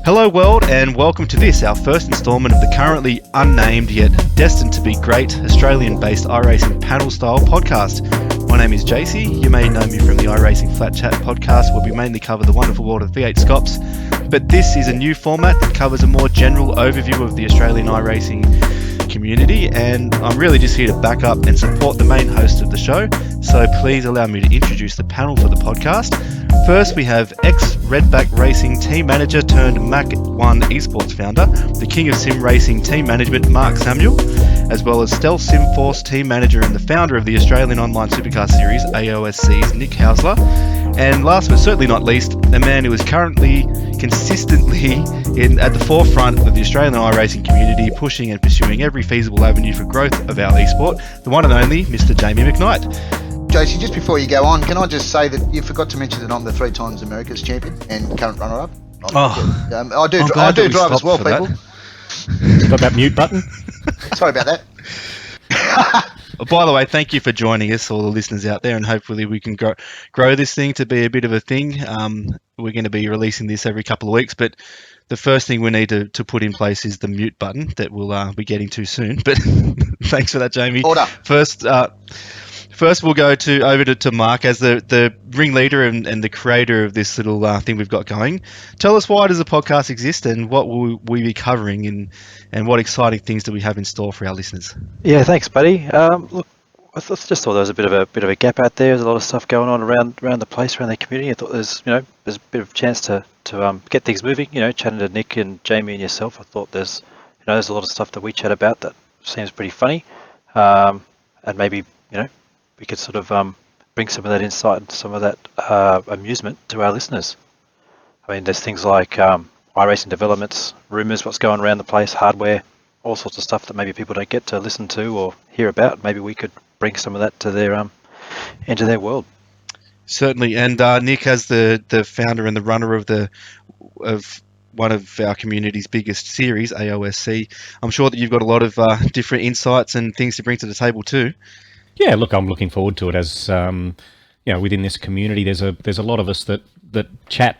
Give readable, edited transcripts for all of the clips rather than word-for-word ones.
Hello world, and welcome to this, our first instalment of the currently unnamed yet destined to be great Australian-based iRacing panel-style podcast. My name is JC. You may know me from the iRacing Flat Chat podcast, where we mainly cover the wonderful world of V8 Scops. But this is a new format that covers a more general overview of the Australian iRacing community, and I'm really just here to back up and support the main host of the show. So please allow me to introduce the panel for the podcast. First, we have ex-Redback Racing team manager turned Mac1 esports founder, the king of sim racing team management, Mark Samuel, as well as Stealth Sim Force team manager and the founder of the Australian Online Supercar Series, AOSC's Nick Hausler. And last but certainly not least, a man who is currently consistently at the forefront of the Australian iRacing community, pushing and pursuing every feasible avenue for growth of our esport, the one and only Mr. Jamie McKnight. JC, just before you go on, can I just say that you forgot to mention that I'm the 3 times America's champion and current runner-up? I do drive as well, people. Got that mute button? Sorry about that. By the way, thank you for joining us, all the listeners out there, and hopefully we can grow this thing to be a bit of a thing. We're going to be releasing this every couple of weeks, but the first thing we need to put in place is the mute button that we'll be getting to soon. But thanks for that, Jamie. Order. First, we'll go over to Mark as the ringleader and the creator of this little thing we've got going. Tell us, why does the podcast exist, and what will we be covering, and what exciting things do we have in store for our listeners? Yeah, thanks, buddy. Look, I just thought there was a bit of a gap out there. There's a lot of stuff going on around the place, around the community. I thought there's a bit of a chance to get things moving. Chatting to Nick and Jamie and yourself, I thought there's a lot of stuff that we chat about that seems pretty funny, and maybe we could sort of bring some of that insight and some of that amusement to our listeners. I mean, there's things like iRacing developments, rumours, what's going around the place, hardware, all sorts of stuff that maybe people don't get to listen to or hear about. Maybe we could bring some of that to their into their world. Certainly, and Nick, as the founder and the runner of one of our community's biggest series, AOSC, I'm sure that you've got a lot of different insights and things to bring to the table too. Yeah, look, I'm looking forward to it. As within this community, there's a lot of us that chat,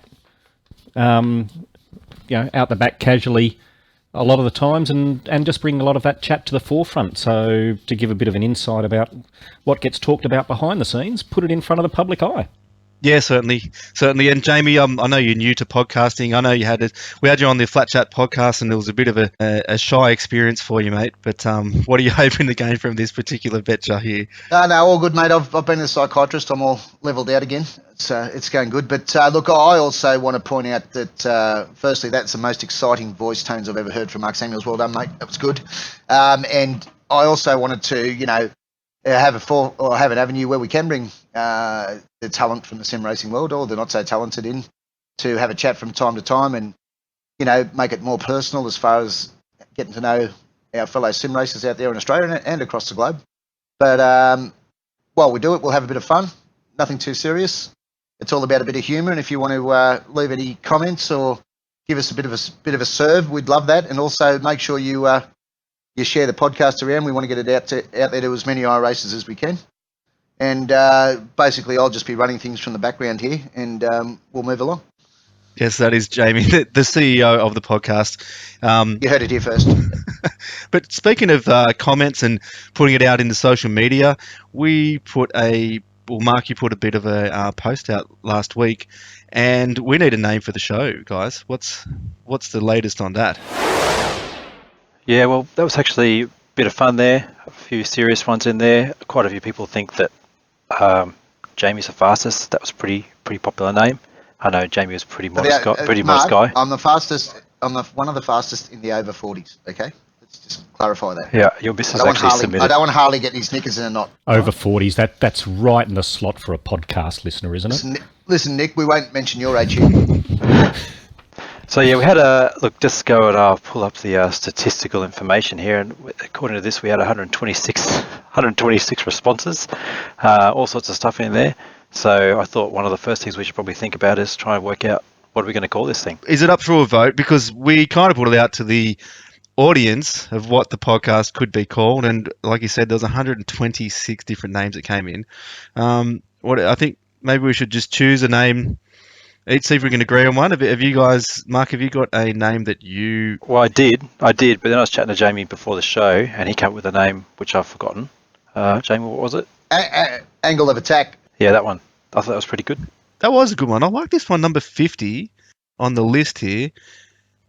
out the back casually, a lot of the times, and just bring a lot of that chat to the forefront. So to give a bit of an insight about what gets talked about behind the scenes, put it in front of the public eye. Yeah, certainly. And Jamie, I know you're new to podcasting. I know we had you on the Flat Chat podcast, and it was a bit of a shy experience for you, mate. But what are you hoping to gain from this particular venture here? No, all good, mate. I've been a psychiatrist. I'm all levelled out again. It's going good. But look, I also want to point out that firstly, that's the most exciting voice tones I've ever heard from Mark Samuels. Well done, mate. That was good. And I also wanted to, have an avenue where we can bring the talent from the sim racing world, or the not so talented, in to have a chat from time to time, and make it more personal as far as getting to know our fellow sim racers out there in Australia and across the globe. But while we do it, we'll have a bit of fun. Nothing too serious. It's all about a bit of humour, and if you want to leave any comments or give us a bit of a serve, we'd love that. And also make sure you share the podcast around. We want to get it out there to as many iRacers as we can. And basically, I'll just be running things from the background here, and we'll move along. Yes, that is Jamie, the CEO of the podcast. You heard it here first. But speaking of comments and putting it out into social media, Mark, you put a bit of a post out last week, and we need a name for the show, guys. What's the latest on that? Yeah, well, that was actually a bit of fun there. A few serious ones in there. Quite a few people think that Jamie's the fastest. That was a pretty popular name. I know Jamie was pretty modest guy. I'm the fastest. I'm one of the fastest in the over 40s. Okay, let's just clarify that. Yeah, your missus actually submitted. I don't want Harley getting his knickers in a knot. Over 40s. That's right in the slot for a podcast listener, isn't it? Listen, Nick, we won't mention your age here. So yeah, we had just go and I'll pull up the statistical information here, and according to this, we had 126 responses, all sorts of stuff in there. So I thought one of the first things we should probably think about is try and work out what are we going to call this thing. Is it up for a vote? Because we kind of put it out to the audience of what the podcast could be called, and like you said, there's 126 different names that came in. I think maybe we should just choose a name Let's see if we can agree on one. Have you guys, Mark, have you got a name that you... Well, I did, but then I was chatting to Jamie before the show, and he came up with a name which I've forgotten. Jamie, what was it? Angle of attack. Yeah, that one. I thought that was pretty good. That was a good one. I like this one, number 50 on the list here.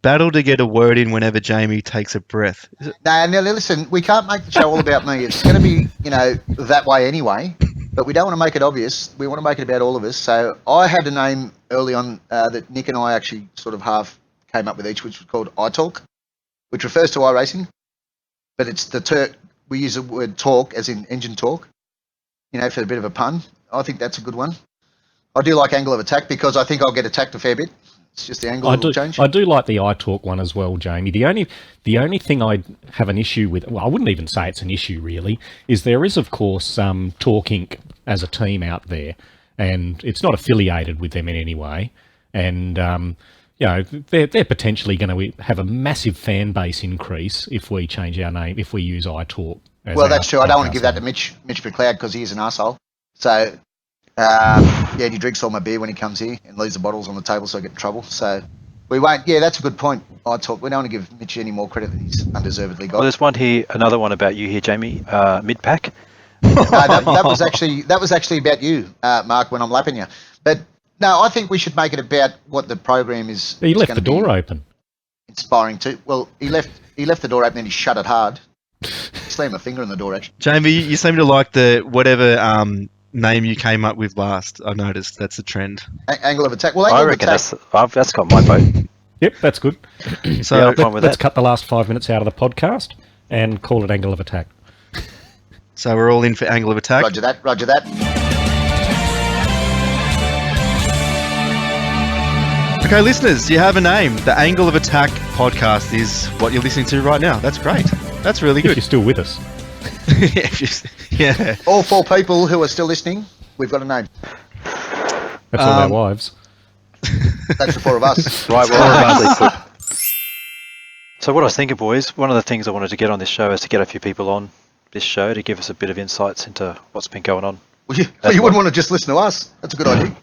Battle to get a word in whenever Jamie takes a breath. Is it? Now, listen, we can't make the show all about me. It's going to be, that way anyway, but we don't want to make it obvious. We want to make it about all of us. So I had a name early on that Nick and I actually sort of half came up with each, which was called iTalk, which refers to iRacing, but it's we use the word talk as in engine talk, for a bit of a pun. I think that's a good one. I do like angle of attack because I think I'll get attacked a fair bit. It's just the angle will change. I do like the iTalk one as well, Jamie. The only thing I have an issue with, well, I wouldn't even say it's an issue really, is there is of course Talk Inc. as a team out there, and it's not affiliated with them in any way, and they're potentially going to have a massive fan base increase if we change our name, if we use iTalk. Well, that's true. I don't want to give that to Mitch McLeod because he's an arsehole. So, he drinks all my beer when he comes here and leaves the bottles on the table, so I get in trouble. So we won't. Yeah, that's a good point. We don't want to give Mitch any more credit than he's undeservedly got. Well, there's one here, another one about you here, Jamie. Mid-pack. That was actually about you, Mark, when I'm lapping you. But no, I think we should make it about what the program is. He left the door open. Inspiring too. Well, he left the door open and he shut it hard. Slammed my finger in the door, actually. Jamie, you seem to like the whatever name you came up with last. I noticed that's a trend. Angle of attack. Well, I reckon that's got my vote. Yep, that's good. So yeah, I'm fine with let's that. cut the last 5 minutes out of the podcast and call it angle of attack. So we're all in for angle of attack. Roger that. Okay, listeners, you have a name. The Angle of Attack podcast is what you're listening to right now. That's great. That's really If good. you're still with us. Yeah. All 4 people who are still listening, we've got a name. That's all our wives. That's the 4 of us. Right, well, so what I was thinking, boys, one of the things I wanted to get on this show is to get a few people on this show to give us a bit of insights into what's been going on. Well, you wouldn't want to just listen to us. That's a good idea.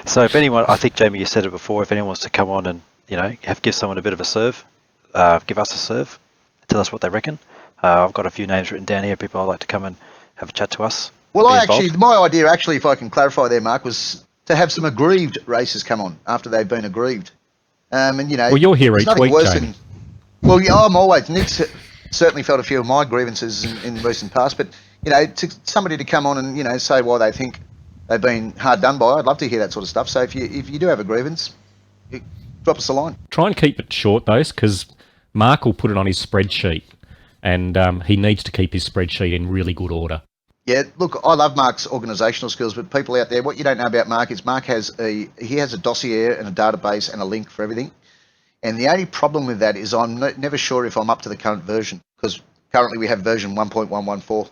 So if anyone, I think, Jamie, you said it before, if anyone wants to come on and, give someone a bit of a serve, give us a serve, tell us what they reckon. I've got a few names written down here, people I'd like to come and have a chat to us. Well, my idea, if I can clarify there, Mark, was to have some aggrieved racers come on after they've been aggrieved. Well, you're here each week, Jamie. I'm always. Nick's certainly felt a few of my grievances in recent past, but, somebody to come on and, say why they think they've been hard done by, I'd love to hear that sort of stuff. So if you do have a grievance, drop us a line. Try and keep it short, though, because Mark will put it on his spreadsheet, and he needs to keep his spreadsheet in really good order. Yeah, look, I love Mark's organisational skills, but people out there, what you don't know about Mark is Mark has a dossier and a database and a link for everything. And the only problem with that is I'm never sure if I'm up to the current version, because currently we have version 1.114.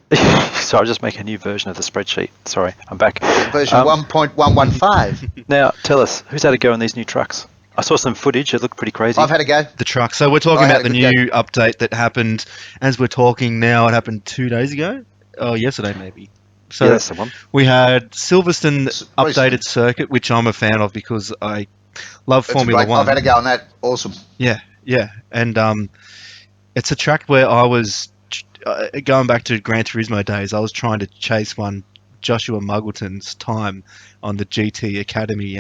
So I'll just make a new version of the spreadsheet. Sorry, I'm back. Version 1.115. Now, tell us, who's had a go on these new trucks? I saw some footage. It looked pretty crazy. I've had a go. The truck. So we're talking about the new update that happened as we're talking now. It happened 2 days ago. Oh, yesterday maybe. So yeah, that's the one. We had Silverstone updated circuit, which I'm a fan of because I love Formula One. I've had a go on that. Awesome. Yeah, and it's a track where I was going back to Gran Turismo days. I was trying to chase Joshua Muggleton's time on the GT Academy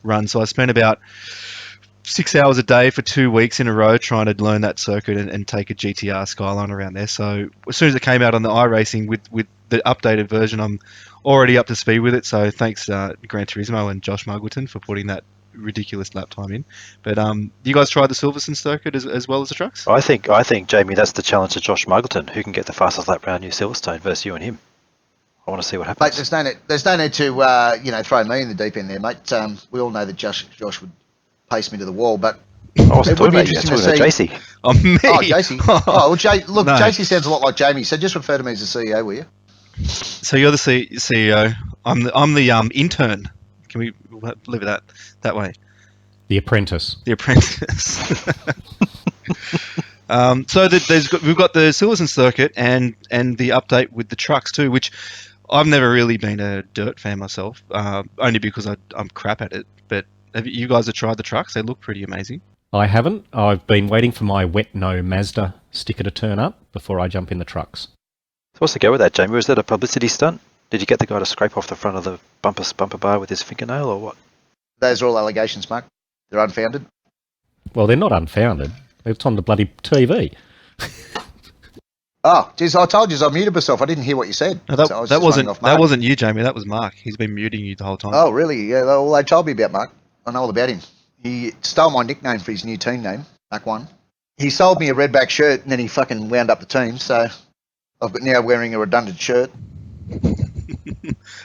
run. So I spent about 6 hours a day for 2 weeks in a row trying to learn that circuit and take a GTR Skyline around there. So as soon as it came out on the iRacing with the updated version, I'm already up to speed with it. So thanks Gran Turismo and Josh Muggleton for putting that ridiculous lap time in. But you guys tried the Silverstone circuit as well as the trucks? I think Jamie, that's the challenge to Josh Muggleton, who can get the fastest lap round New Silverstone versus you and him. I want to see what happens. Mate, there's no need to throw me in the deep end there, mate. We all know that Josh would pace me to the wall, but I wasn't talking about you. I was talking about JC. Oh, me? Oh, JC. Look, no. JC sounds a lot like Jamie, so just refer to me as the CEO, will you? So you're the CEO. I'm the intern. Can we leave it that way? The apprentice. The apprentice. So we've got the Silverstone circuit and the update with the trucks too, which I've never really been a dirt fan myself, only because I'm crap at it. But have you guys have tried the trucks? They look pretty amazing. I haven't. I've been waiting for my wet no Mazda sticker to turn up before I jump in the trucks. So what's the go with that, Jamie? Was that a publicity stunt? Did you get the guy to scrape off the front of the bumper bar with his fingernail, or what? Those are all allegations, Mark. They're unfounded. Well, they're not unfounded. It's on the bloody TV. Oh, geez, I told you I muted myself. I didn't hear what you said. No, that, So I was that just wasn't running off Mark. that wasn't you, Jamie. That was Mark. He's been muting you the whole time. Oh, really? Yeah, well, they told me about Mark. I know all about him. He stole my nickname for his new team name, Ep1. He sold me a redback shirt and then he fucking wound up the team, so I've got now wearing a redundant shirt.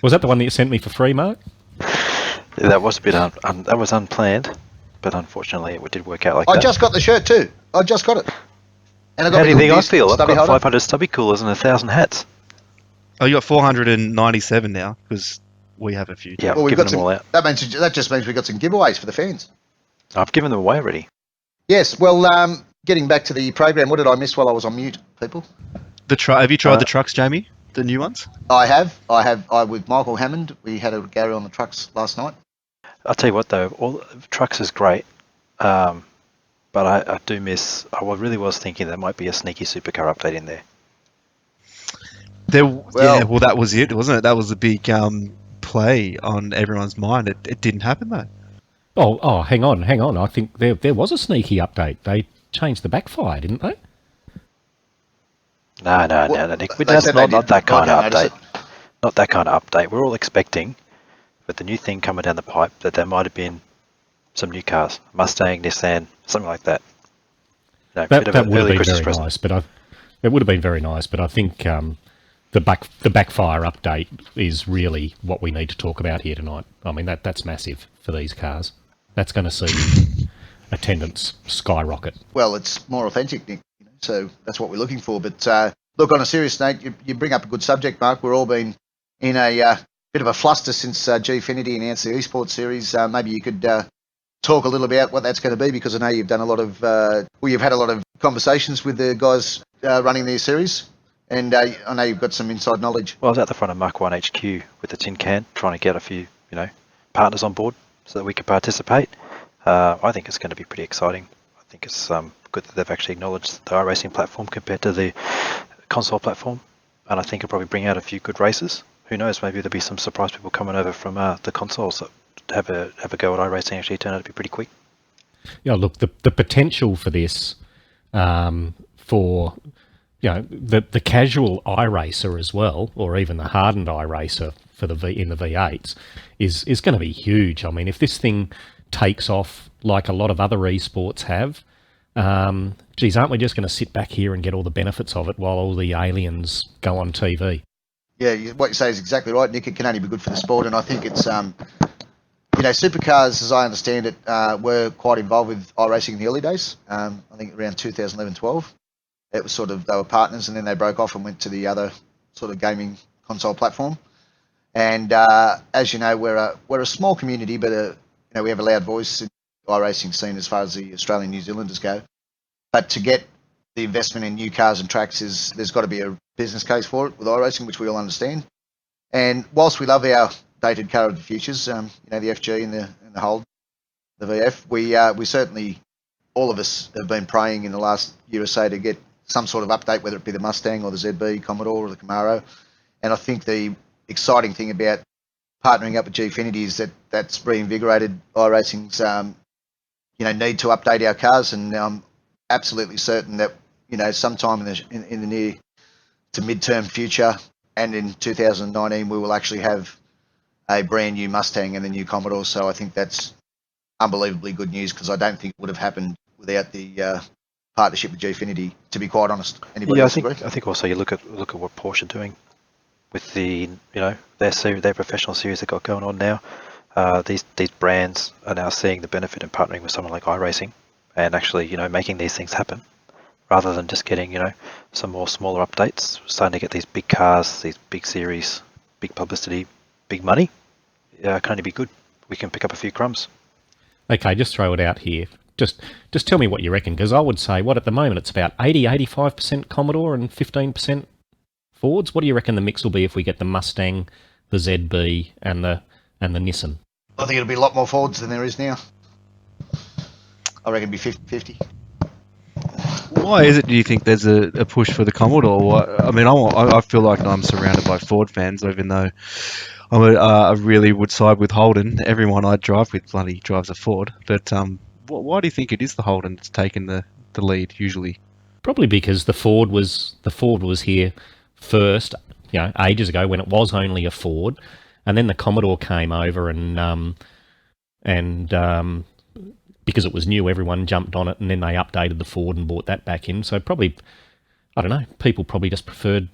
Was that the one that you sent me for free, Mark? Yeah, that was a bit that was unplanned, but unfortunately it did work out like I that. just got the shirt too. I just got it. And I got How do you my think I hoodies, feel? I've stubby got holder. 500 stubby coolers and 1,000 hats. Oh, you got 497 now because we have a few. Yeah, Well, I've we've given got them some. all out. That just means we've got some giveaways for the fans. I've given them away already. Yes. Well, getting back to the program, what did I miss while I was on mute, people? Have you tried the trucks, Jamie? The new ones? I have. With Michael Hammond, we had a go on the trucks last night. I'll tell you what though, all trucks is great, but I do miss. I really was thinking there might be a sneaky supercar update in there. Well, that was it, wasn't it? That was the big play on everyone's mind. It didn't happen though. Oh, hang on. I think there was a sneaky update. They changed the backfire, didn't they? No, Nick. That's not that kind of update. Not that kind of update. We're all expecting, with the new thing coming down the pipe, that there might have been some new cars, Mustang, Nissan, something like that. You know, That would have been Christmas very present. nice, it would have been very nice. But I think the backfire update is really what we need to talk about here tonight. I mean that's massive for these cars. That's going to see attendance skyrocket. Well, it's more authentic, Nick. So that's what we're looking for. But look, on a serious note, you bring up a good subject, Mark. We're all been in a bit of a fluster since Gfinity announced the esports series. Maybe you could talk a little about what that's going to be, because I know you've done a lot of, you've had a lot of conversations with the guys running their series, and I know you've got some inside knowledge. Well, I was at the front of Mark 1 HQ with the tin can, trying to get a few, partners on board so that we could participate. I think it's going to be pretty exciting. I think it's good that they've actually acknowledged the iRacing platform compared to the console platform, and I think it'll probably bring out a few good races. Who knows? Maybe there'll be some surprise people coming over from the consoles that have a go at iRacing. Actually, turn out to be pretty quick. Yeah, look, the potential for this, for the casual iRacer as well, or even the hardened iRacer for in the V8s, is going to be huge. I mean, if this thing takes off like a lot of other esports have, geez, aren't we just going to sit back here and get all the benefits of it while all the aliens go on TV? Yeah, what you say is exactly right, Nick. It can only be good for the sport, and I think it's, supercars, as I understand it, were quite involved with iRacing in the early days. I think around 2011-12. It was sort of, they were partners, and then they broke off and went to the other sort of gaming console platform. And as you know, we're a small community, but we have a loud voice in the iRacing scene as far as the Australian New Zealanders go. But to get the investment in new cars and tracks, there's got to be a business case for it with iRacing, which we all understand. And whilst we love our dated car of the futures, the FG and the Hold, the VF, we certainly, all of us have been praying in the last year or so to get some sort of update, whether it be the Mustang or the ZB, Commodore or the Camaro. And I think the exciting thing about partnering up with Gfinity is that's reinvigorated iRacing's need to update our cars, and I'm absolutely certain that sometime in the near to mid-term future, and in 2019 we will actually have a brand new Mustang and the new Commodore. So I think that's unbelievably good news, because I don't think it would have happened without the partnership with Gfinity, to be quite honest. Anybody else agree? I think also you look at what Porsche are doing with the their professional series they've got going on now. These brands are now seeing the benefit in partnering with someone like iRacing and actually making these things happen, rather than just getting some more smaller updates. We're starting to get these big cars, these big series, big publicity, big money. Can only be good. We can pick up a few crumbs. Okay, just throw it out here. Just tell me what you reckon, because I would say, at the moment it's about 85% Commodore and 15% Fords. What do you reckon the mix will be if we get the Mustang, the ZB, and the Nissan? I think it'll be a lot more Fords than there is now. I reckon it'll be 50-50. Why is it, do you think, there's a push for the Commodore? I mean, I feel like I'm surrounded by Ford fans, even though I really would side with Holden. Everyone I drive with bloody drives a Ford. But why do you think it is the Holden that's taken the lead usually? Probably because the Ford was here first, ages ago when it was only a Ford, and then the Commodore came over and because it was new, everyone jumped on it, and then they updated the Ford and brought that back in. So probably, I don't know, people probably just preferred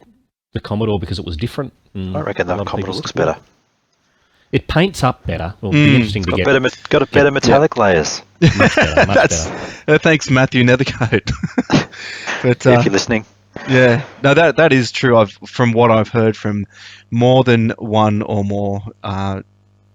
the Commodore because it was different. I reckon the Commodore looks better. It paints up better. It'll be interesting to get. Got a better metallic layers. Much better. Thanks, Matthew Nethercoat. But if you're listening. Yeah, no, that is true. From what I've heard from more than one or more,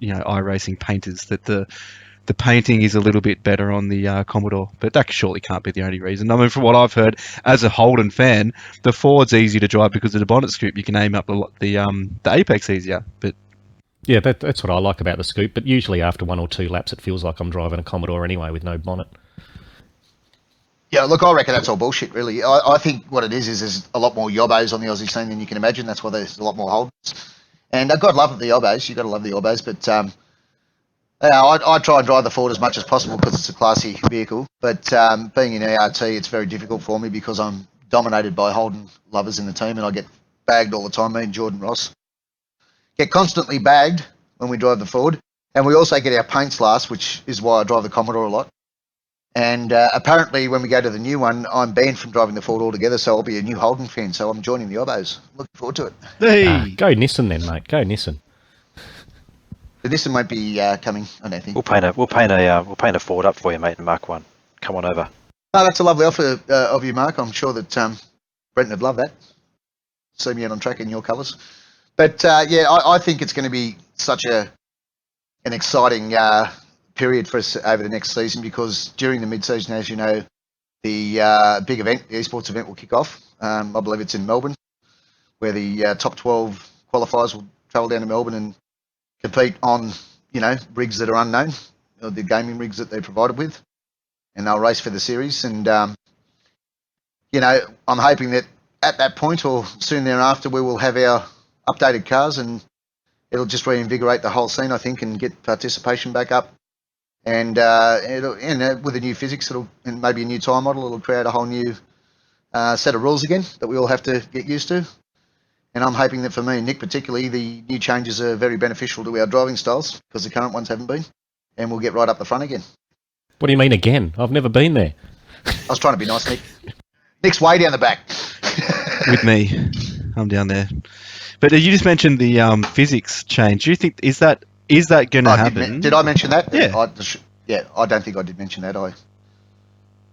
iRacing painters, that the painting is a little bit better on the Commodore, but that surely can't be the only reason. I mean, from what I've heard, as a Holden fan, the Ford's easy to drive because of the bonnet scoop. You can aim up the apex easier. But yeah, that's what I like about the scoop. But usually after 1 or 2 laps, it feels like I'm driving a Commodore anyway with no bonnet. Yeah, look, I reckon that's all bullshit, really. I think what it is there's a lot more yobbos on the Aussie scene than you can imagine. That's why there's a lot more Holdens. And God love the yobbos. You've got to love the yobbos. But I try and drive the Ford as much as possible because it's a classy vehicle. But being in ERT, it's very difficult for me because I'm dominated by Holden lovers in the team, and I get bagged all the time. Me and Jordan Ross get constantly bagged when we drive the Ford. And we also get our paints last, which is why I drive the Commodore a lot. And apparently when we go to the new one, I'm banned from driving the Ford altogether, so I'll be a new Holden fan, so I'm joining the Obbos. Looking forward to it. Hey. Go Nissan then, mate. Go Nissan. The Nissan won't be coming, I don't think. We'll paint a Ford up for you, mate, in Mark 1. Come on over. Oh, that's a lovely offer of you, Mark. I'm sure that Brenton would love that. See me out on track in your colours. But, I think it's going to be such an exciting period for us over the next season, because during the mid-season, as you know, the big event, the esports event, will kick off. I believe it's in Melbourne, where the top 12 qualifiers will travel down to Melbourne and compete on, rigs that are unknown, the gaming rigs that they're provided with, and they'll race for the series. And, I'm hoping that at that point or soon thereafter, we will have our updated cars, and it'll just reinvigorate the whole scene, I think, and get participation back up. And with the new physics, and maybe a new time model, it'll create a whole new set of rules again that we all have to get used to. And I'm hoping that for me and Nick particularly, the new changes are very beneficial to our driving styles, because the current ones haven't been, and we'll get right up the front again. What do you mean again? I've never been there. I was trying to be nice, Nick. Nick's way down the back. With me, I'm down there. But you just mentioned the physics change. Do you think is that going to happen? Did I mention that? Yeah. I don't think I did mention that.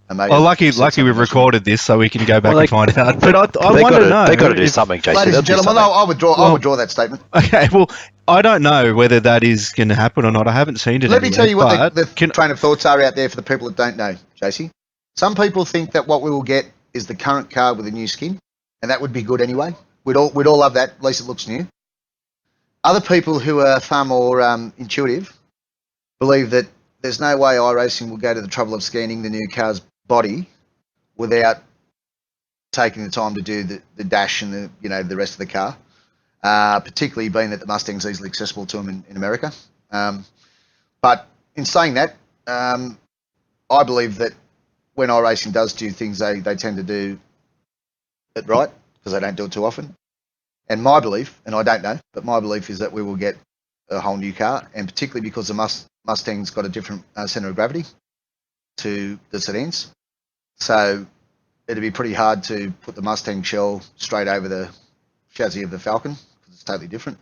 Lucky we've recorded this so we can go back and find out. But I want to know. They've got to do something, Jason. Ladies and gentlemen, I withdraw that statement. Okay, well, I don't know whether that is going to happen or not. I haven't seen it. Let me tell you what the train of thoughts are out there for the people that don't know, JC. Some people think that what we will get is the current car with a new skin, and that would be good anyway. We'd all love that. At least it looks new. Other people who are far more intuitive believe that there's no way iRacing will go to the trouble of scanning the new car's body without taking the time to do the dash and the rest of the car, particularly being that the Mustang's easily accessible to them in America. But in saying that, I believe that when iRacing does do things, they tend to do it right, because they don't do it too often. And my belief, and I don't know, but my belief is that we will get a whole new car, and particularly because the Mustang's got a different centre of gravity to the sedans. So it'd be pretty hard to put the Mustang shell straight over the chassis of the Falcon, because it's totally different.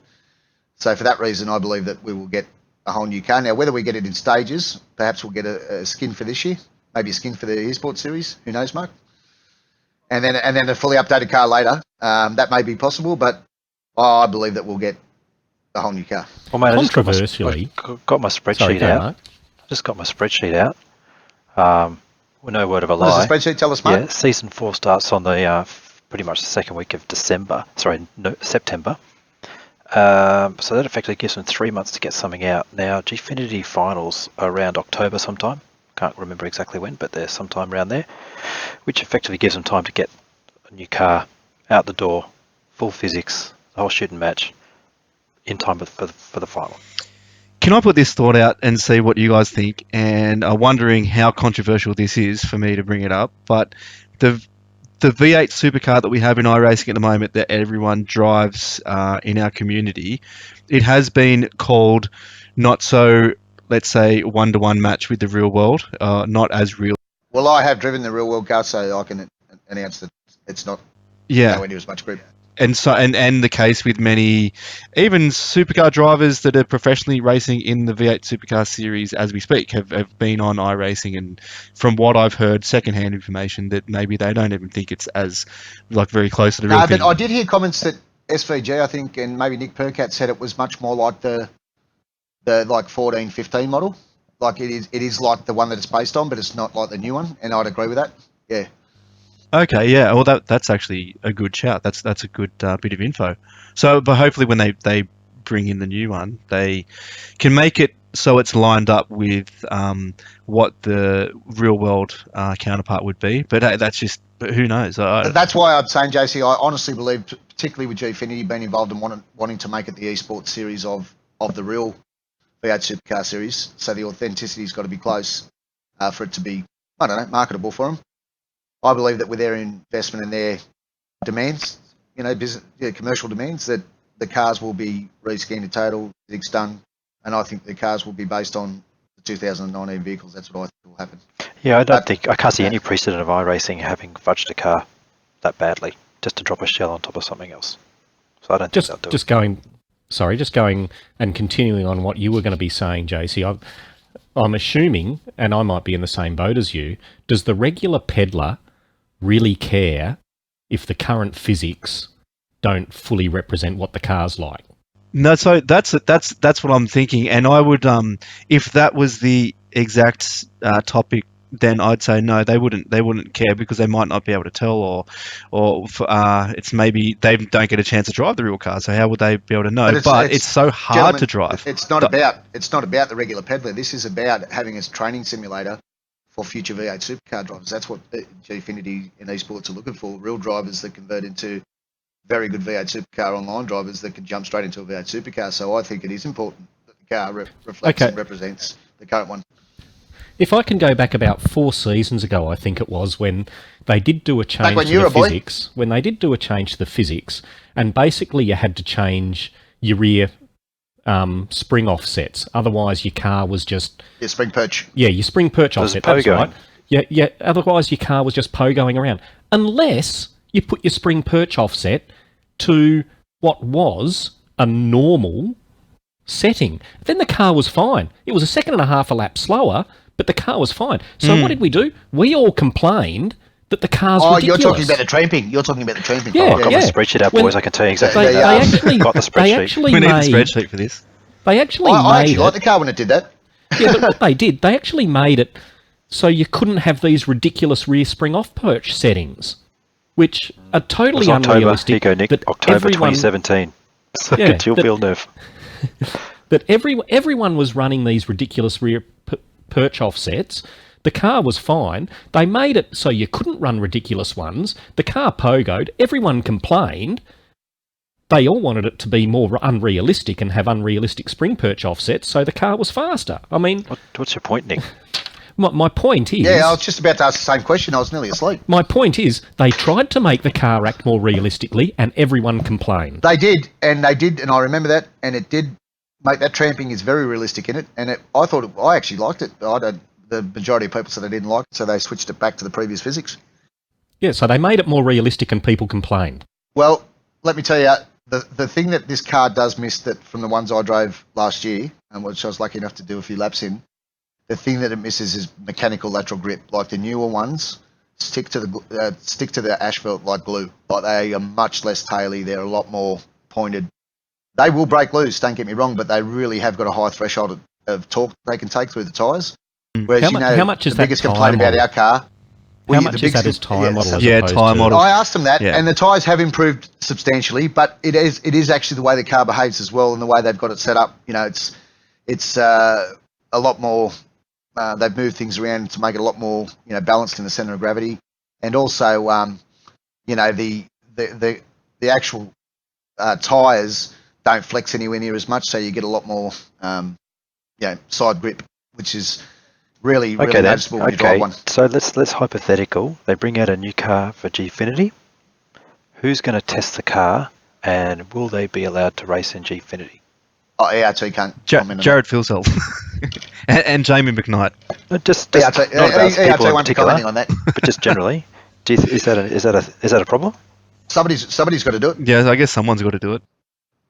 So for that reason, I believe that we will get a whole new car. Now, whether we get it in stages, perhaps we'll get a skin for this year, maybe a skin for the eSports series. Who knows, Mark? And then a fully updated car later. That may be possible, but I believe that we'll get a whole new car. Well, mate, controversially, I got my spreadsheet out. I just got my spreadsheet out. With no word of a lie. What is the spreadsheet? Tell us, Mark. Yeah, season 4 starts on the pretty much the second week of September. So that effectively gives them 3 months to get something out. Now, Gfinity finals are around October sometime. Can't remember exactly when, but they're sometime around there, which effectively gives them time to get a new car out the door, full physics, the whole shooting match, in time for the final. Can I put this thought out and see what you guys think? And I'm wondering how controversial this is for me to bring it up, but the V8 supercar that we have in iRacing at the moment that everyone drives in our community, it has been called not so, let's say, one-to-one match with the real world, not as real. Well, I have driven the real world car, so I can announce that it's not nowhere near as much grip. And so, and the case with many, even supercar drivers that are professionally racing in the V8 Supercar series as we speak, have been on iRacing, and from what I've heard, secondhand information that maybe they don't even think it's as very close to the real thing. But I did hear comments that SVG, I think, and maybe Nick Percat said it was much more like the 14, 15 model. Like it is like the one that it's based on, but it's not like the new one, and I'd agree with that. Yeah. Okay, yeah. Well, that's actually a good shout. That's a good bit of info. So, but hopefully when they bring in the new one, they can make it so it's lined up with what the real world counterpart would be. But but who knows? That's why I'm saying, JC, I honestly believe, particularly with Gfinity being involved in wanting to make it the esports series of the real V8 Supercar series, so the authenticity's got to be close for it to be, I don't know, marketable for them. I believe that with their investment and their demands, commercial demands, that the cars will be reskinned in total, physics done, and I think the cars will be based on the 2019 vehicles. That's what I think will happen. Yeah, I can't see any precedent of iRacing having fudged a car that badly just to drop a shell on top of something else. So I don't think they'll do it. Just going and continuing on what you were going to be saying, JC. I'm assuming, and I might be in the same boat as you, does the regular peddler really care if the current physics don't fully represent what the car's like? No, so that's what I'm thinking, and I would, if that was the exact topic, then I'd say no, they wouldn't care, because they might not be able to tell, or it's maybe they don't get a chance to drive the real car, so how would they be able to know? But it's so hard to drive. It's not about the regular peddler. This is about having a training simulator for future V8 supercar drivers. That's what Gfinity and esports are looking for. Real drivers that convert into very good V8 supercar online drivers that can jump straight into a V8 supercar. So I think it is important that the car reflects and represents the current one. If I can go back about 4 seasons ago, I think it was, when they did do a change to the physics. When they did do a change to the physics, and basically you had to change your rear spring offsets. Otherwise, your car was just... Your spring perch. Yeah, your spring perch offset, that's right. Yeah, otherwise your car was just going around. Unless you put your spring perch offset to what was a normal setting. Then the car was fine. It was a second and a half a lap slower, but the car was fine. So what did we do? We all complained that the car's ridiculous. You're talking about the tramping. Yeah, I've got the spreadsheet out, boys. I can tell you exactly. They actually got the spreadsheet. We need the spreadsheet for this. They actually I actually liked the car when it did that. Yeah, but what they did, they actually made it so you couldn't have these ridiculous rear spring off perch settings, which are totally unrealistic. Here you go, Nick. October 2017. Yeah, Dual Villeneuve. That everyone was running these ridiculous rear perch offsets. The car was fine. They made it so you couldn't run ridiculous ones. The car pogoed. Everyone complained. They all wanted it to be more unrealistic and have unrealistic spring perch offsets, so the car was faster. I mean... What's your point, Nick? My point is... Yeah, I was just about to ask the same question. I was nearly asleep. My point is, they tried to make the car act more realistically, and everyone complained. They did, and I remember that, and it did make that tramping is very realistic in it, and I actually liked it. The majority of people said they didn't like it, so they switched it back to the previous physics. Yeah, so they made it more realistic and people complained. Well, let me tell you, the thing that this car does miss that from the ones I drove last year, and which I was lucky enough to do a few laps in, the thing that it misses is mechanical lateral grip. Like the newer ones stick to the asphalt like glue. Like they are much less taily. They're a lot more pointed. They will break loose, don't get me wrong, but they really have got a high threshold of torque they can take through the tyres. Whereas, how much is the that biggest complaint about our car How much is that as tyre model? As Yeah, opposed tyre to- model. I asked them that, Yeah. and the tyres have improved substantially, but it is actually the way the car behaves as well, and the way they've got it set up. You know, it's a lot more. They've moved things around to make it a lot more, you know, balanced in the centre of gravity, and also, you know, the actual tyres don't flex anywhere near as much, so you get a lot more, side grip, which is really Okay, then. noticeable when you drive Okay, one. so let's hypothetical. They bring out a new car for Gfinity. Who's going to test the car, and will they be allowed to race in Gfinity? Oh, ART can't comment on Jared Filsell and Jamie McKnight. Just that. not about people ART in won't be particular, commenting on that. but just generally. Is that a problem? Somebody's got to do it, Yeah, I guess someone's got to do it.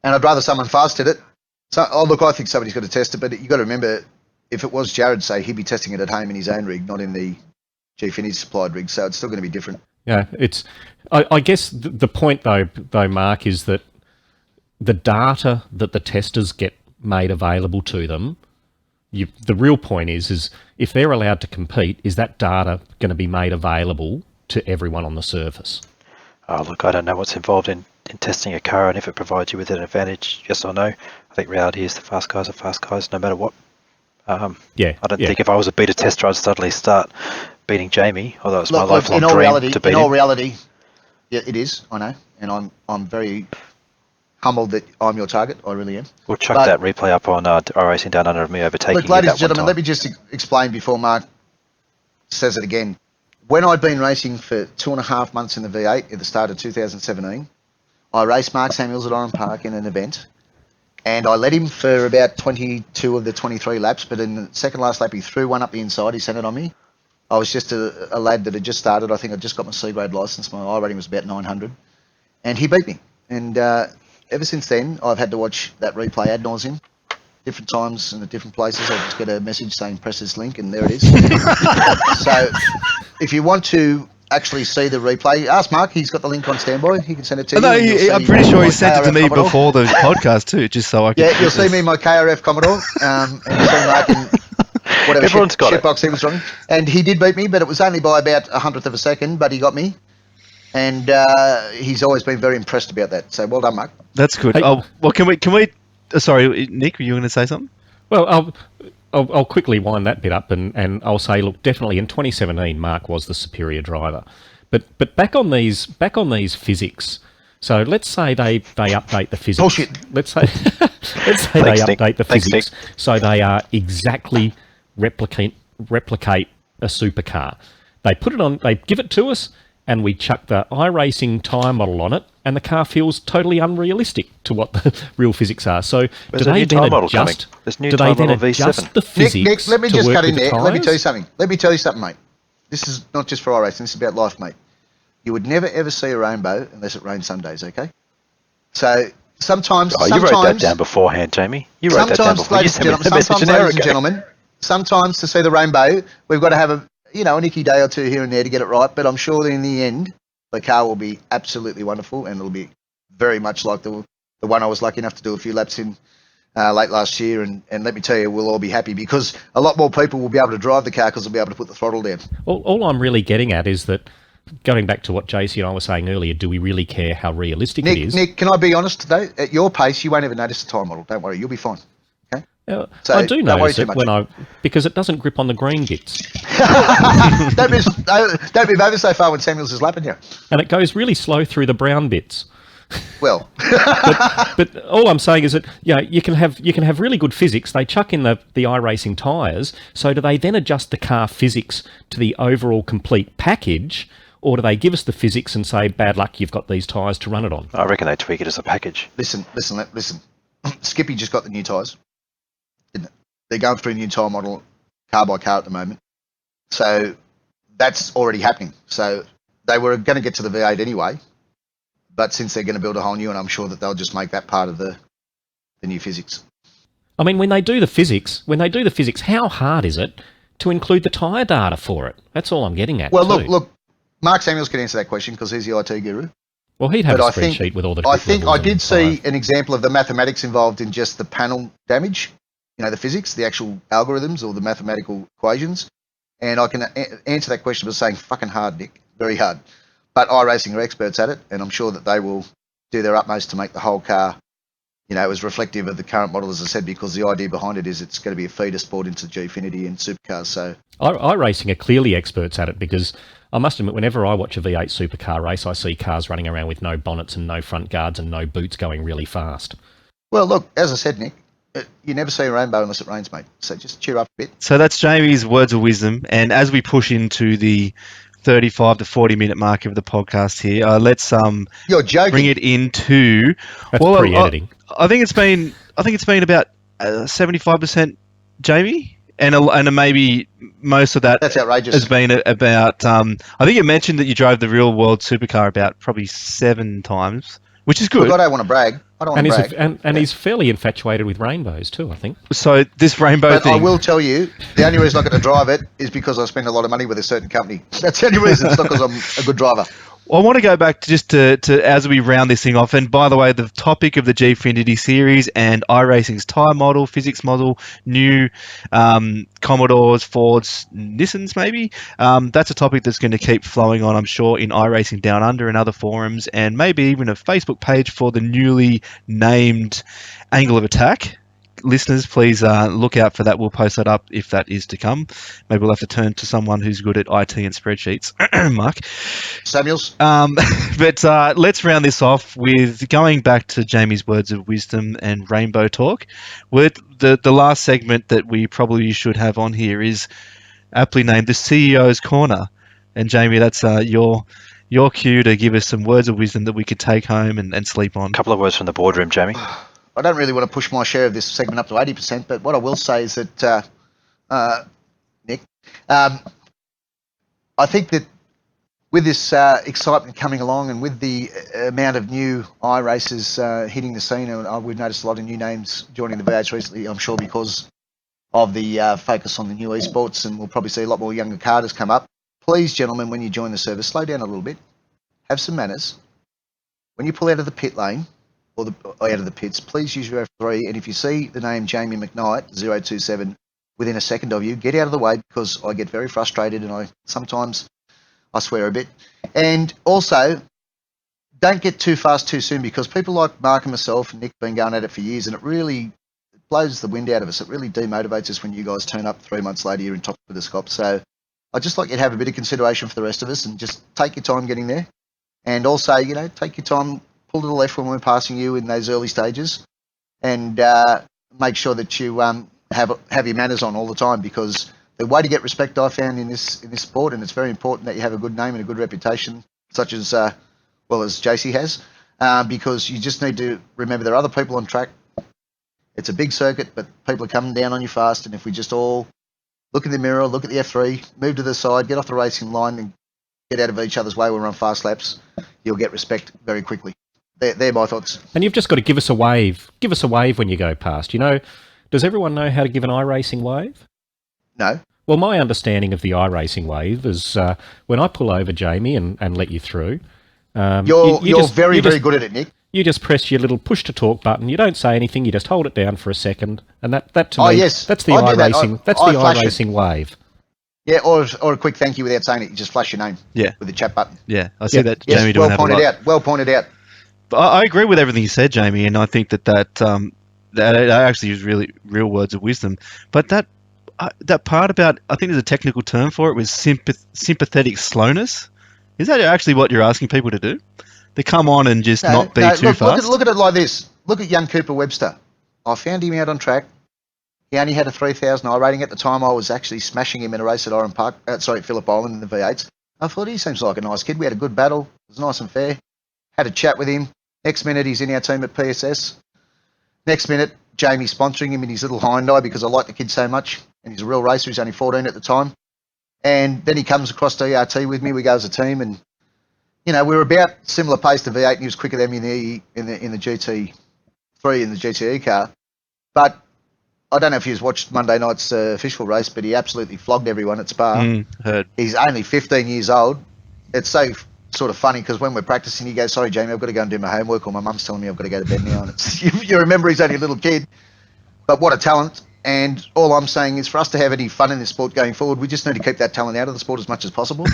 and I'd rather someone fast did it. So, look, I think somebody's got to test it, but you got to remember, if it was Jared, say, he'd be testing it at home in his own rig, not in the Gfinity supplied rig, so it's still going to be different. Yeah, it's. I guess the point though, Mark, is that the data that the testers get made available to them. The real point is if they're allowed to compete, is that data going to be made available to everyone on the surface? Oh, look, I don't know what's involved in testing a car and if it provides you with an advantage, yes or no. I think reality is the fast cars are fast cars no matter what. I don't think if I was a beta tester, I'd suddenly start beating Jamie, although it's my lifelong dream to beat in all him. reality, yeah, it is, I know, and I'm very humbled that I'm your target. I really am. We'll chuck But- that replay up on iRacing Down Under of me overtaking Look, you ladies that and gentlemen, one let time. me just explain before Mark says it again. When I'd been racing for 2.5 months in the V8 at the start of 2017, I raced Mark Samuels at Oran Park in an event, and I led him for about 22 of the 23 laps, but in the second last lap he threw one up the inside, he sent it on me. I was just a lad that had just started. I think I'd just got my C-grade licence. My I rating was about 900, and he beat me. And ever since then, I've had to watch that replay ad nauseum, different times and at different places. I just get a message saying press this link, and there it is. So if you want to actually see the replay, ask Mark. He's got the link on standby. He can send it to you. No, and you'll see I'm pretty sure he my sent it to KRF me Commodore. before the podcast too, just so I could. Yeah, you'll see me in my KRF Commodore, and you'll see Mark in whatever Everyone's got it. shitbox he was running. And he did beat me, but it was only by about 100th of a second, but he got me. And he's always been very impressed about that. So well done, Mark. That's good. Hey- Oh, well, can we? Sorry, Nick, were you going to say something? Well, I'll quickly wind that bit up, and I'll say, look, definitely in 2017, Mark was the superior driver, but back on these physics. So let's say they update the physics. Bullshit. Let's say they Thanks, Nick. update the Thanks, physics so they are exactly replicate a supercar. They put it on. They give it to us, and we chuck the iRacing tyre model on it, and the car feels totally unrealistic to what the real physics are. So There's do a they new then tyre model coming. adjust? There's new Do tyre they then model adjust V7. the physics? Nick, let me to just work cut in with the there. Let me tell you tyres? something. Let me tell you something, mate. This is not just for iRacing. This is about life, mate. You would never, ever see a rainbow unless it rains some days, okay? So sometimes... Oh, you wrote that down beforehand, Jamie. You wrote that down Sometimes, before. You ladies and sent me gentlemen, the message an hour ladies and ago. gentlemen, sometimes to see the rainbow, we've got to have an icky day or two here and there to get it right. But I'm sure that in the end, the car will be absolutely wonderful, and it'll be very much like the one I was lucky enough to do a few laps in late last year. And let me tell you, we'll all be happy because a lot more people will be able to drive the car because they'll be able to put the throttle down. All I'm really getting at is that, going back to what JC and I were saying earlier, do we really care how realistic it is? Nick, can I be honest today? At your pace, you won't ever notice the time model. Don't worry, you'll be fine. Okay? So I do don't worry notice too it much. because it doesn't grip on the green bits, don't move over so far when Samuels is lapping you. and it goes really slow through the brown bits. Well, But all I'm saying is that you can have really good physics. They chuck in the iRacing tyres. So do they then adjust the car physics to the overall complete package, or do they give us the physics and say, bad luck, you've got these tyres to run it on? I reckon they tweak it as a package. listen. Skippy just got the new tyres. Didn't it? They're going through a new tyre model, car by car at the moment. So that's already happening. So they were going to get to the V8 anyway, but since they're going to build a whole new one, I'm sure that they'll just make that part of the new physics. I mean, when they do the physics, how hard is it to include the tyre data for it? That's all I'm getting at. Well, too. look, Mark Samuels can answer that question because he's the IT guru. Well, he'd have But a I think- spreadsheet with all the. I grip think levels I did and see tyre. an example of the mathematics involved in just the panel damage, the physics, the actual algorithms or the mathematical equations. And I can answer that question by saying fucking hard, Nick, very hard. But iRacing are experts at it, and I'm sure that they will do their utmost to make the whole car, as reflective of the current model, as I said, because the idea behind it is it's going to be a feeder sport into Gfinity and supercars. So iRacing are clearly experts at it, because I must admit, whenever I watch a V8 supercar race, I see cars running around with no bonnets and no front guards and no boots going really fast. Well, look, as I said, Nick, you never see a rainbow unless it rains, mate. So just cheer up a bit. So that's Jamie's words of wisdom. And as we push into the 35 to 40-minute mark of the podcast here, let's You're joking. bring it into. That's pre-editing. I think it's been about 75% Jamie, and maybe most of that That's outrageous. has been about. I think you mentioned that you drove the real world supercar about probably 7 times, which is good. Look, I don't want to brag. And he's fairly infatuated with rainbows too, I think. So this rainbow But thing. I will tell you, the only reason I'm going to drive it is because I spend a lot of money with a certain company. That's the only reason. It's not because I'm a good driver. I want to go back to as we round this thing off. And by the way, the topic of the Gfinity series and iRacing's tyre model, physics model, new Commodores, Fords, Nissans maybe. That's a topic that's going to keep flowing on, I'm sure, in iRacing Down Under and other forums, and maybe even a Facebook page for the newly named Angle of Attack. Listeners, please look out for that. We'll post that up if that is to come. Maybe we'll have to turn to someone who's good at IT and spreadsheets. Mark. Samuels? But let's round this off with going back to Jamie's words of wisdom and rainbow talk. With the last segment that we probably should have on here is aptly named the CEO's Corner. And Jamie, that's your cue to give us some words of wisdom that we could take home and sleep on. A couple of words from the boardroom, Jamie. I don't really want to push my share of this segment up to 80%, but what I will say is that, Nick, I think that with this excitement coming along and with the amount of new iRacers hitting the scene, and we've noticed a lot of new names joining the V8s recently, I'm sure because of the focus on the new esports, and we'll probably see a lot more younger carders come up. Please, gentlemen, when you join the service, slow down a little bit, have some manners. When you pull out of the pit lane, or out of the pits, please use your F3. And if you see the name Jamie McKnight, 027, within a second of you, get out of the way, because I get very frustrated and sometimes I swear a bit. And also, don't get too fast too soon, because people like Mark and myself and Nick have been going at it for years, and it really blows the wind out of us. It really demotivates us when you guys turn up 3 months later, you're in top of the scop. So I'd just like you to have a bit of consideration for the rest of us and just take your time getting there. And also, take your time, pull to the left when we're passing you in those early stages, and make sure that you have your manners on all the time, because the way to get respect, I found, in this sport, and it's very important that you have a good name and a good reputation, such as as JC has, because you just need to remember there are other people on track. It's a big circuit, but people are coming down on you fast, and if we just all look in the mirror, look at the F3, move to the side, get off the racing line, and get out of each other's way when we're on fast laps, you'll get respect very quickly. They're my thoughts. And you've just got to give us a wave. Give us a wave when you go past. Does everyone know how to give an iRacing wave? No. Well, my understanding of the iRacing wave is when I pull over, Jamie, and let you through. You're very good at it, Nick. You just press your little push to talk button. You don't say anything. You just hold it down for a second, and that to me, yes, that's the I do that. iRacing. That's the iRacing wave. Yeah, or a quick thank you without saying it. You just flash your name. Yeah. With the chat button. Yeah, I see that Jamie yes, doing that a lot. Well pointed out. But I agree with everything you said, Jamie, and I think that actually is really real words of wisdom. But that part about, I think there's a technical term for it, was sympathetic slowness. Is that actually what you're asking people to do? They come on and just not be too fast? Look at it like this. Look at young Cooper Webster. I found him out on track. He only had a 3,000 I rating at the time. I was actually smashing him in a race at Phillip Island in the V8s. I thought he seems like a nice kid. We had a good battle. It was nice and fair. Had a chat with him. Next minute, he's in our team at PSS. Next minute, Jamie's sponsoring him in his little Hyundai because I like the kid so much. And he's a real racer. He's only 14 at the time. And then he comes across DRT with me. We go as a team, and we're about similar pace to V8. And he was quicker than me in the GT3 in the GTE car. But I don't know if you've watched Monday night's official race, but he absolutely flogged everyone at Spa. Heard. He's only 15 years old. It's so sort of funny because when we're practicing, he goes, "Sorry, Jamie, I've got to go and do my homework," or "My mum's telling me I've got to go to bed now." And you remember he's only a little kid, but what a talent. And all I'm saying is for us to have any fun in this sport going forward, we just need to keep that talent out of the sport as much as possible.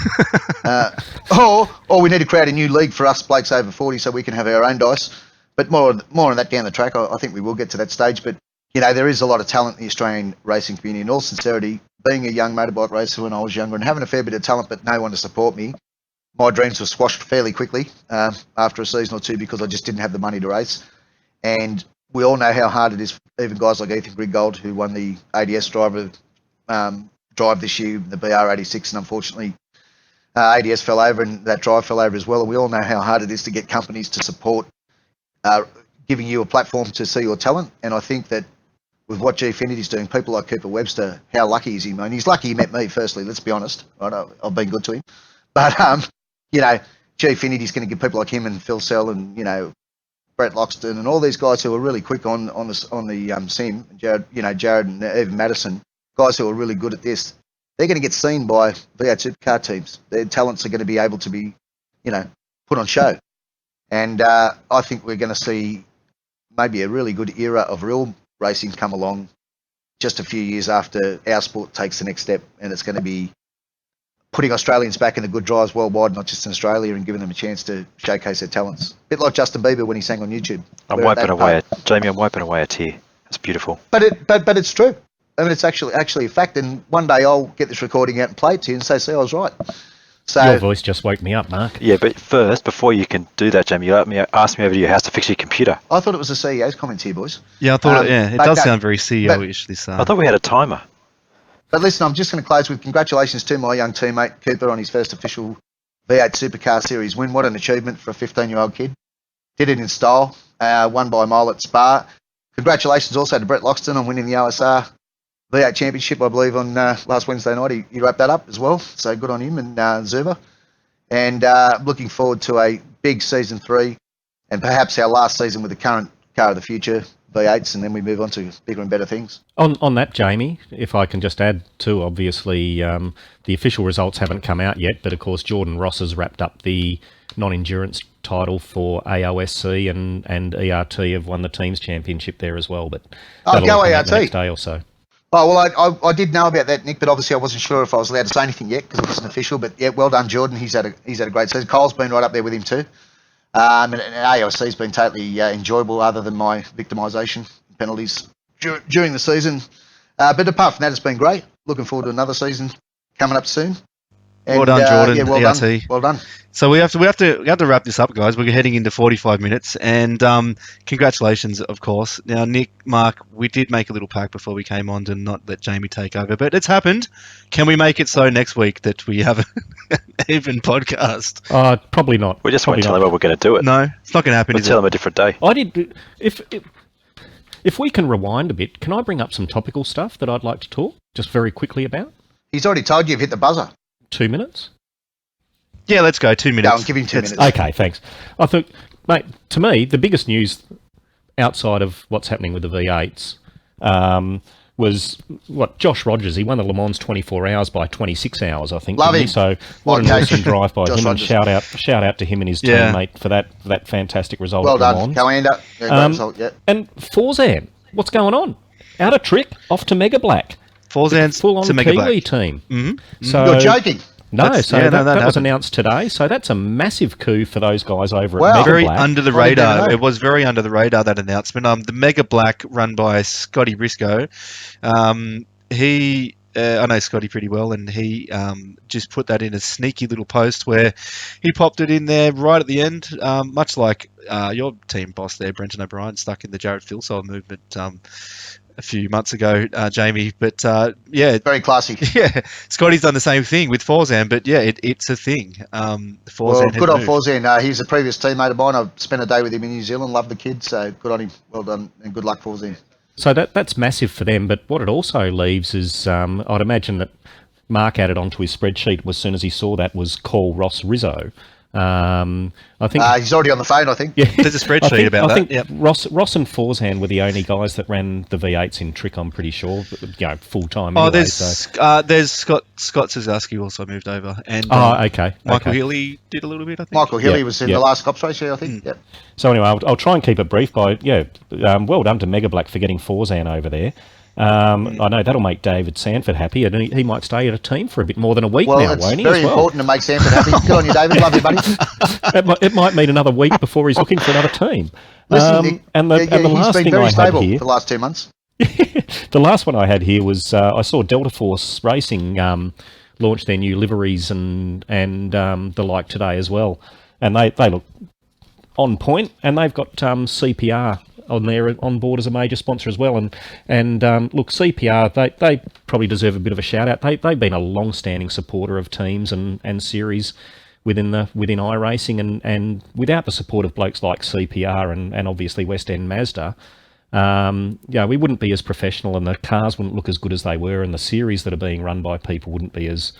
Or we need to create a new league for us blokes over 40 so we can have our own dice. But more on that down the track. I think we will get to that stage. But, there is a lot of talent in the Australian racing community. In all sincerity, being a young motorbike racer when I was younger and having a fair bit of talent but no one to support me, my dreams were squashed fairly quickly after a season or two because I just didn't have the money to race. And we all know how hard it is, even guys like Ethan Griggold, who won the ADS drive this year, the BR86, and unfortunately ADS fell over and that drive fell over as well. And we all know how hard it is to get companies to support giving you a platform to see your talent. And I think that with what Gfinity's doing, people like Cooper Webster, how lucky is he? I mean, he's lucky he met me, firstly, let's be honest. Right? I've been good to him. But, Gfinity's going to give people like him and Phil Sell and, Brett Loxton and all these guys who are really quick on the sim, Jared and even Madison, guys who are really good at this, they're going to get seen by V8 supercar teams. Their talents are going to be able to be, put on show. And I think we're going to see maybe a really good era of real racing come along just a few years after our sport takes the next step, and it's going to be putting Australians back in the good drives worldwide, not just in Australia, and giving them a chance to showcase their talents. A bit like Justin Bieber when he sang on YouTube. I'm wiping away a tear. That's beautiful. But it's true. I mean, it's actually a fact. And one day I'll get this recording out and play it to you and say, see, I was right. So your voice just woke me up, Mark. Yeah, but first, before you can do that, Jamie, you asked me over to your house to fix your computer. I thought it was the CEO's comments here, boys. Yeah, I thought it does sound very CEO-ish. I thought we had a timer. But listen, I'm just going to close with congratulations to my young teammate Cooper on his first official V8 Supercar Series win. What an achievement for a 15-year-old kid. Did it in style, won by a mile at Spa. Congratulations also to Brett Loxton on winning the OSR V8 Championship, I believe, on last Wednesday night. He wrapped that up as well, so good on him and Zuba. And looking forward to a big Season 3 and perhaps our last season with the current car of the future, V8s, and then we move on to bigger and better things. On that, Jamie, if I can just add too, obviously the official results haven't come out yet, but of course Jordan Ross has wrapped up the non-endurance title for AOSC and ERT have won the teams championship there as well. But that'll go come out ERT. the next day or so. Oh, well, I did know about that, Nick, but obviously I wasn't sure if I was allowed to say anything yet because it wasn't official. But yeah, well done, Jordan. He's had a great season. Cole's been right up there with him too. And AOSC's been totally enjoyable other than my victimisation penalties during the season. But apart from that, it's been great. Looking forward to another season coming up soon. And, well done, Jordan. Yeah, well ERT. done. Well done. So we have to wrap this up, guys. We're heading into 45 minutes, and congratulations, of course. Now, Nick, Mark, we did make a little pact before we came on to not let Jamie take over, but it's happened. Can we make it so next week that we have an even podcast? Probably not. We just won't tell him what we're going to do it. No, it's not going to happen. We'll tell him a different day. I did. If we can rewind a bit, can I bring up some topical stuff that I'd like to talk just very quickly about? He's already told you you've hit the buzzer. 2 minutes? Yeah, let's go. 2 minutes. No, I'll give him 2 minutes. Okay, thanks. I think, mate, to me, the biggest news outside of what's happening with the V8s was Josh Rogers. He won the Le Mans 24 hours by 26 hours, I think. Love him. So what an awesome drive by him. Rogers. And shout out to him and his teammate for that fantastic result. Well at done, Le Mans. Coanda. Yeah, great result, yeah. And Forzan, what's going on? Out of trick, off to Mega Black. Forzan's full-on to Mega Kiwi Black team. Mm-hmm. So, you're joking. No, that was happened. announced today. So that's a massive coup for those guys over Wow. at Mega Very Black. under the I didn't radar. know. It was very under the radar, that announcement. The Mega Black, run by Scotty Briscoe, I know Scotty pretty well, and he just put that in a sneaky little post where he popped it in there right at the end, much like your team boss there, Brenton O'Brien, stuck in the Jared Philsole movement a few months ago, Jamie. But yeah, Very classy. yeah, Scotty's done the same thing with Forzan, but yeah, it's a thing. Forzan Well, good on has moved. Forzan. He's a previous teammate of mine. I've spent a day with him in New Zealand. Love the kid, so good on him. Well done, and good luck, Forzan. So that's massive for them. But what it also leaves is, I'd imagine that Mark added onto his spreadsheet as soon as he saw that was call Ross Rizzo. I think He's already on the phone, I think. yeah, There's a spreadsheet about I think that. Yep. Ross and Forzan were the only guys that ran the V8s in trick. I'm pretty sure, full time. Oh, Anyway, there's Scott Sazowski also moved over, and okay. Michael okay. Healy did a little bit, I think. Michael Hilly Yeah, was in yeah. the last Cops race, I think. Yep. So anyway, I'll try and keep it brief. Well done to Mega Black for getting Forzan over there. I know that'll make David Sanford happy, and he might stay at a team for a bit more than a week now, won't he? Well, it's very important to make Sanford happy. Good on you, David. Love you, buddy. It might mean another week before he's looking for another team. Listen, Nick, and the last he's been thing very I had stable here, for the last 2 months. the last one I had here was I saw Delta Force Racing launch their new liveries and the like today as well, and they look on point, and they've got CPR on board as a major sponsor as well. And look, CPR, they probably deserve a bit of a shout out. They've been a long-standing supporter of teams and series within iRacing, and without the support of blokes like CPR and obviously West End Mazda, we wouldn't be as professional, and the cars wouldn't look as good as they were, and the series that are being run by people wouldn't be as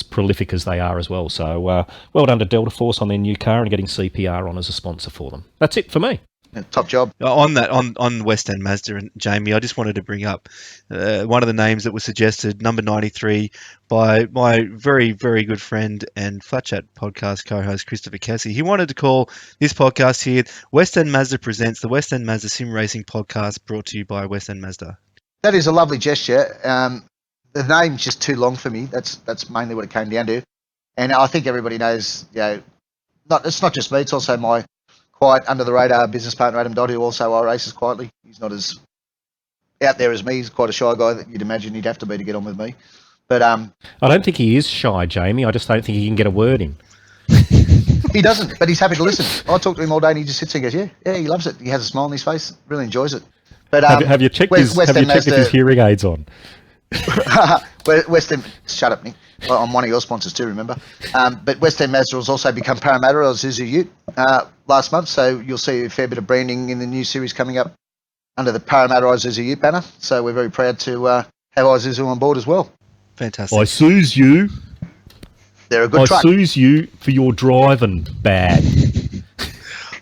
prolific as they are as well. So well done to Delta Force on their new car and getting CPR on as a sponsor for them. That's it for me. Yeah, top job. On West End Mazda and Jamie, I just wanted to bring up one of the names that was suggested, number 93, by my very, very good friend and Flat Chat podcast co-host Christopher Cassie. He wanted to call this podcast here West End Mazda Presents, the West End Mazda Sim Racing Podcast, brought to you by West End Mazda. That is a lovely gesture. The name's just too long for me. That's mainly what it came down to. And I think everybody knows, it's not just me, it's also my quite under-the-radar business partner, Adam Dodd, who also races quietly. He's not as out there as me. He's quite a shy guy that you'd imagine he'd have to be to get on with me. But I don't think he is shy, Jamie. I just don't think he can get a word in. He doesn't, but he's happy to listen. I talk to him all day and he just sits there and goes, yeah, he loves it. He has a smile on his face, really enjoys it. But have you checked if his hearing aids on? West End, shut up, Nick. Well, I'm one of your sponsors too, remember? But West End Mazda has also become Parramatta Isuzu Ute last month, so you'll see a fair bit of branding in the new series coming up under the Parramatta Isuzu Ute banner. So we're very proud to have Isuzu on board as well. Fantastic. Isuzu. They're a good truck. Isuzu for your driving bad.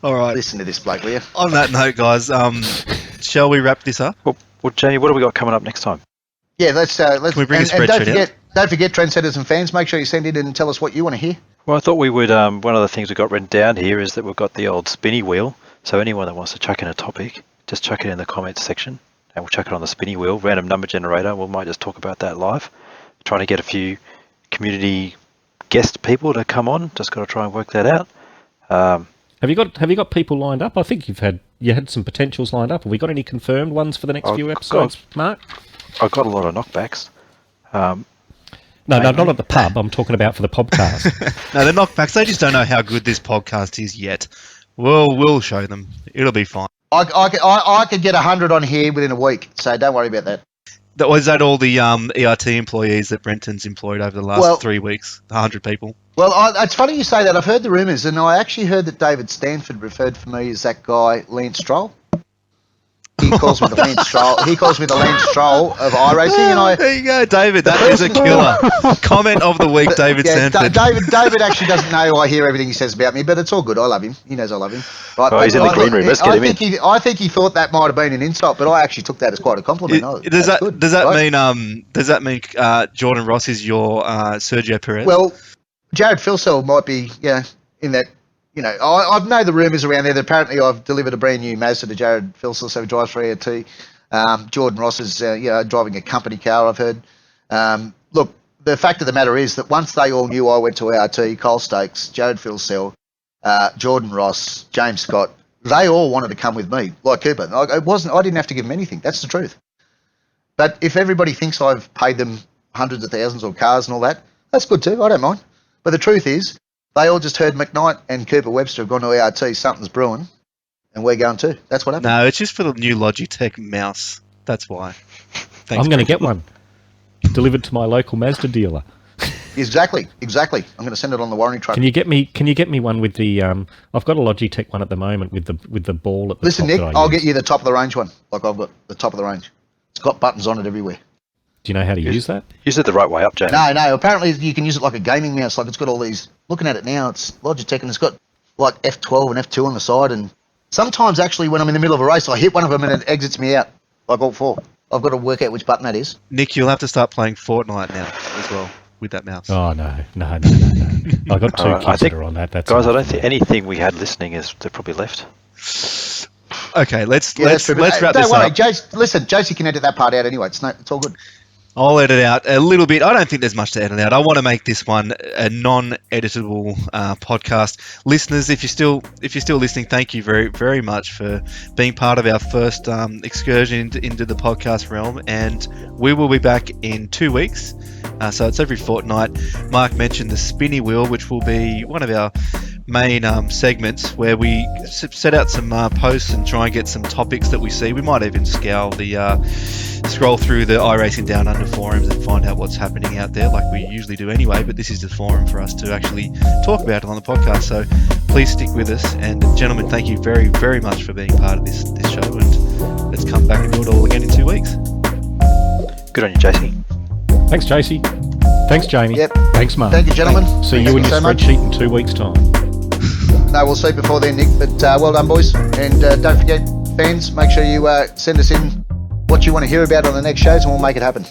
All right. Listen to this bloke, will you? On that note, guys, shall we wrap this up? Well, Jamie, what have we got coming up next time? Yeah, let's. Can we bring a spreadsheet out? Don't forget, trendsetters and fans. Make sure you send in and tell us what you want to hear. Well, I thought we would. One of the things we've got written down here is that we've got the old spinny wheel. So anyone that wants to chuck in a topic, just chuck it in the comments section, and we'll chuck it on the spinny wheel. Random number generator. We might just talk about that live. Trying to get a few community guest people to come on. Just got to try and work that out. Have you got people lined up? I think you had some potentials lined up. Have we got any confirmed ones for the next few episodes, Mark? I've got a lot of knockbacks. No, not at the pub. I'm talking about for the podcast. No, they're knockbacks. They just don't know how good this podcast is yet. We'll show them. It'll be fine. I could get 100 on here within a week, so don't worry about that. Was that all the ERT employees that Brenton's employed over the last 3 weeks? 100 people? Well, it's funny you say that. I've heard the rumours, and I actually heard that David Stanford referred for me as that guy, Lance Stroll. He calls me the Lance Stroll. He calls me the Lance Stroll of iRacing, and there you go, David. That is a killer comment of the week, David Stanford. David actually doesn't know. I hear everything he says about me, but it's all good. I love him. He knows I love him. Right, he's in the green room. Let's get him in. I think he thought that might have been an insult, but I actually took that as quite a compliment. Does that mean Jordan Ross is your Sergio Perez? Well, Jared Filsell might be, in that. I know the rumours around there that apparently I've delivered a brand new Mazda to Jared Filsell, so he drives for ERT. Jordan Ross is, driving a company car, I've heard. Look, the fact of the matter is that once they all knew I went to ERT, Cole Stokes, Jared Filsell, Jordan Ross, James Scott, they all wanted to come with me, like Cooper. I didn't have to give them anything. That's the truth. But if everybody thinks I've paid them hundreds of thousands or cars and all that, that's good too. I don't mind. But the truth is, they all just heard McKnight and Cooper Webster have gone to ERT, something's brewing, and we're going too. That's what happened. No, it's just for the new Logitech mouse. That's why. Thanks, I'm going to get one delivered to my local Mazda dealer. Exactly. I'm going to send it on the warranty truck. Can you get me one with the? I've got a Logitech one at the moment with the ball at the Listen, top. Nick, I'll get you the top of the range one. Like I've got the top of the range. It's got buttons on it everywhere. Do you know how to use that? Use it the right way up, Jamie. No. Apparently you can use it like a gaming mouse. Like it's got all these. Looking at it now, it's Logitech, and it's got like F12 and F2 on the side. And sometimes actually, when I'm in the middle of a race, I hit one of them and it exits me out. Like all four. I've got to work out which button that is. Nick, you'll have to start playing Fortnite now as well with that mouse. Oh no. I got two kids that are on that. That's guys. I don't think anything we had listening they're probably left. Okay, let's Yeah, that's true. But, wrap don't this worry, up. listen, Josie can edit that part out anyway. It's all good. I'll edit out a little bit. I don't think there's much to edit out. I want to make this one a non-editable podcast. Listeners, if you're still listening, thank you very, very much for being part of our first excursion into the podcast realm. And we will be back in 2 weeks. So it's every fortnight. Mark mentioned the spinny wheel, which will be one of our main segments where we set out some posts and try and get some topics that we see. We might even scroll through the iRacing Down Under forums and find out what's happening out there, like we usually do anyway. But this is the forum for us to actually talk about it on the podcast. So please stick with us. And gentlemen, thank you very, very much for being part of this show. And let's come back and do it all again in 2 weeks. Good on you, JC. Thanks, JC. Thanks, Jamie. Yep. Thanks, Mark. Thank you, gentlemen. See Thank you in you your so much. spreadsheet in 2 weeks' time. No, we'll see before then, Nick. But well done, boys. And don't forget, fans, make sure you send us in what you want to hear about on the next shows, and we'll make it happen.